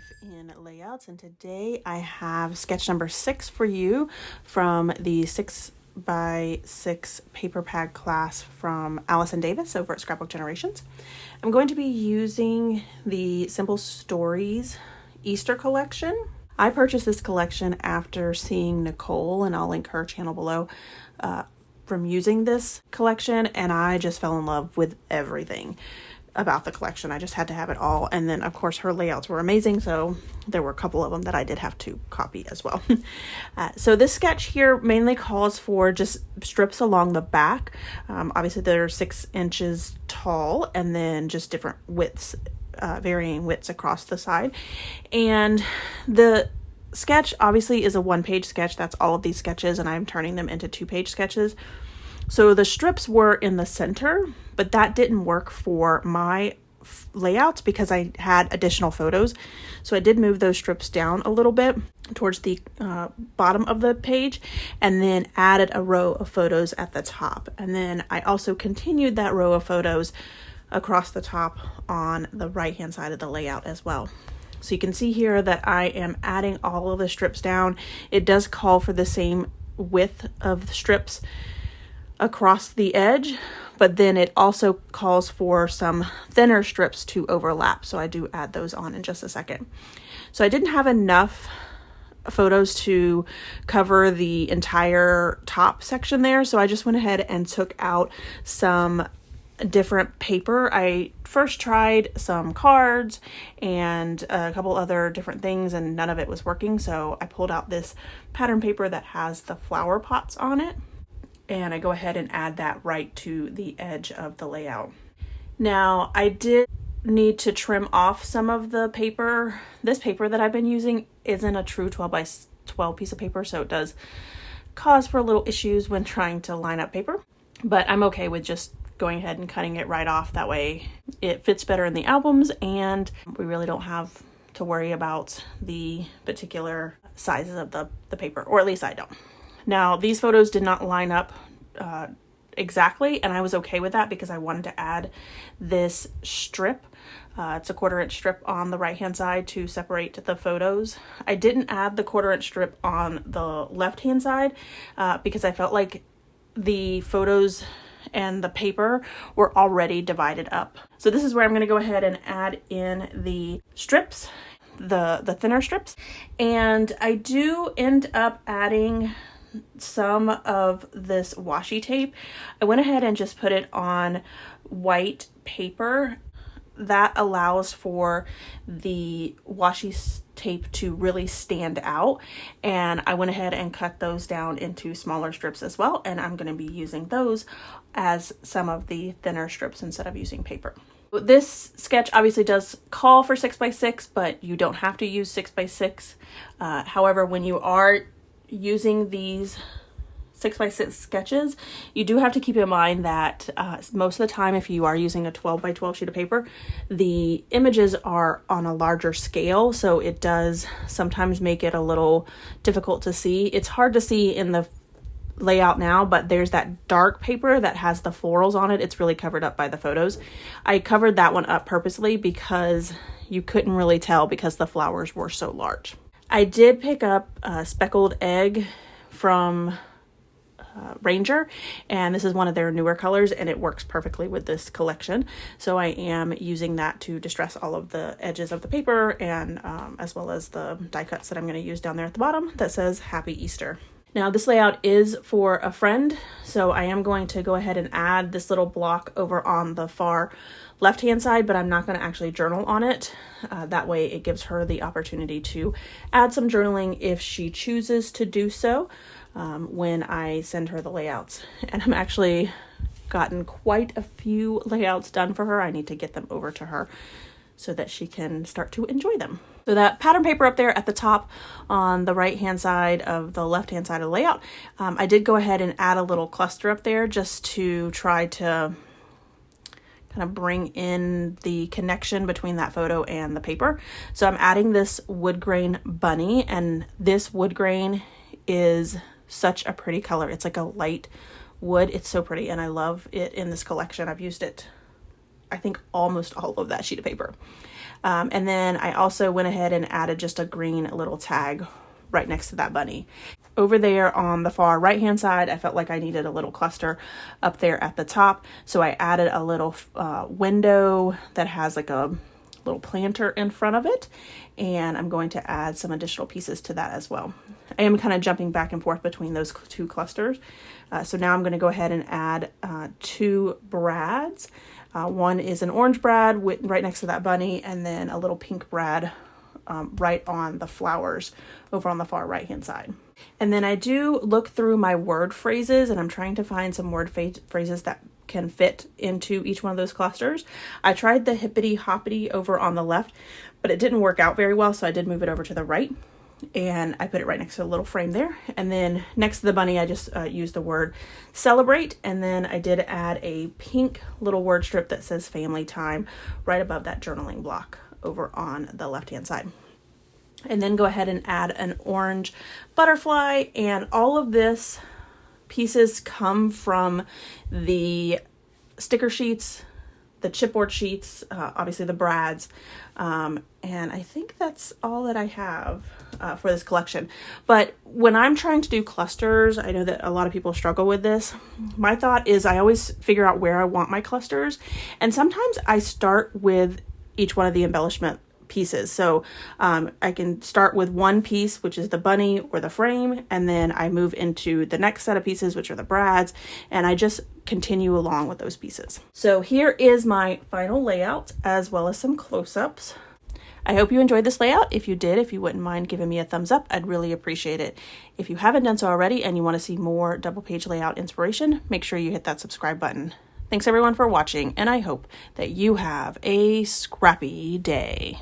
Life in Layouts, and today I have sketch number 6 for you from the 6x6 paper pad class from Allison Davis over at Scrapbook Generations. I'm going to be using the Simple Stories Easter collection. I purchased this collection after seeing Nicole, and I'll link her channel below, from using this collection, and I just fell in love with everything about the collection. I just had to have it all. And then of course her layouts were amazing, so there were a couple of them that I did have to copy as well. So this sketch here mainly calls for just strips along the back. Obviously they're 6 inches tall, and then just different widths, varying widths across the side. And the sketch obviously is a 1-page sketch. That's all of these sketches, and I'm turning them into 2-page sketches. So the strips were in the center, but that didn't work for my layouts because I had additional photos. So I did move those strips down a little bit towards the bottom of the page, and then added a row of photos at the top. And then I also continued that row of photos across the top on the right hand side of the layout as well. So you can see here that I am adding all of the strips down. It does call for the same width of the strips across the edge, but then it also calls for some thinner strips to overlap. So I do add those on in just a second. So I didn't have enough photos to cover the entire top section there. So I just went ahead and took out some different paper. I first tried some cards and a couple other different things, and none of it was working. So I pulled out this pattern paper that has the flower pots on it, and I go ahead and add that right to the edge of the layout. Now I did need to trim off some of the paper. This paper that I've been using isn't a true 12 by 12 piece of paper, so it does cause for little issues when trying to line up paper, but I'm okay with just going ahead and cutting it right off. That way it fits better in the albums, and we really don't have to worry about the particular sizes of the paper, or at least I don't. Now these photos did not line up exactly, and I was okay with that because I wanted to add this strip. It's a 1/4 inch strip on the right hand side to separate the photos. I didn't add the 1/4 inch strip on the left hand side because I felt like the photos and the paper were already divided up. So this is where I'm going to go ahead and add in the strips, the thinner strips, and I do end up adding some of this washi tape. I went ahead and just put it on white paper. That allows for the washi tape to really stand out, and I went ahead and cut those down into smaller strips as well, and I'm going to be using those as some of the thinner strips instead of using paper. This sketch obviously does call for 6x6, but you don't have to use 6x6. However, when you are using these 6x6 sketches, you do have to keep in mind that most of the time, if you are using a 12 by 12 sheet of paper, the images are on a larger scale, so it does sometimes make it a little difficult to see. It's hard to see in the layout now, but there's that dark paper that has the florals on it. It's really covered up by the photos. I covered that one up purposely because you couldn't really tell because the flowers were so large. I did pick up a speckled egg from Ranger, and this is one of their newer colors, and it works perfectly with this collection. So I am using that to distress all of the edges of the paper, and as well as the die cuts that I'm going to use down there at the bottom that says Happy Easter. Now this layout is for a friend, so I am going to go ahead and add this little block over on the far left hand side, but I'm not going to actually journal on it. That way it gives her the opportunity to add some journaling if she chooses to do so when I send her the layouts. And I'm actually gotten quite a few layouts done for her. I need to get them over to her so that she can start to enjoy them. So that pattern paper up there at the top on the right hand side of the left hand side of the layout, I did go ahead and add a little cluster up there just to try to kind of bring in the connection between that photo and the paper. So I'm adding this wood grain bunny, and this wood grain is such a pretty color. It's like a light wood. It's so pretty, and I love it in this collection. I've used it, I think, almost all of that sheet of paper. And then I also went ahead and added just a green little tag right next to that bunny. Over there on the far right hand side, I felt like I needed a little cluster up there at the top, so I added a little window that has like a little planter in front of it, and I'm going to add some additional pieces to that as well. I am kind of jumping back and forth between those two clusters. So now I'm going to go ahead and add 2 brads. One is an orange brad right next to that bunny, and then a little pink brad right on the flowers over on the far right hand side. And then I do look through my word phrases, and I'm trying to find some word phrases that can fit into each one of those clusters. I tried the hippity hoppity over on the left, but it didn't work out very well, so I did move it over to the right, and I put it right next to a little frame there. And then next to the bunny, I just used the word celebrate, and then I did add a pink little word strip that says family time right above that journaling block over on the left hand side. And then go ahead and add an orange butterfly, and all of this pieces come from the sticker sheets, the chipboard sheets, obviously the brads, and I think that's all that I have for this collection. But when I'm trying to do clusters, I know that a lot of people struggle with this. My thought is I always figure out where I want my clusters, and sometimes I start with each one of the embellishment pieces. So I can start with one piece, which is the bunny or the frame, and then I move into the next set of pieces, which are the brads, and I just continue along with those pieces. So here is my final layout, as well as some close-ups. I hope you enjoyed this layout. If you did, if you wouldn't mind giving me a thumbs up, I'd really appreciate it. If you haven't done so already and you want to see more double page layout inspiration, make sure you hit that subscribe button. Thanks everyone for watching, and I hope that you have a scrappy day.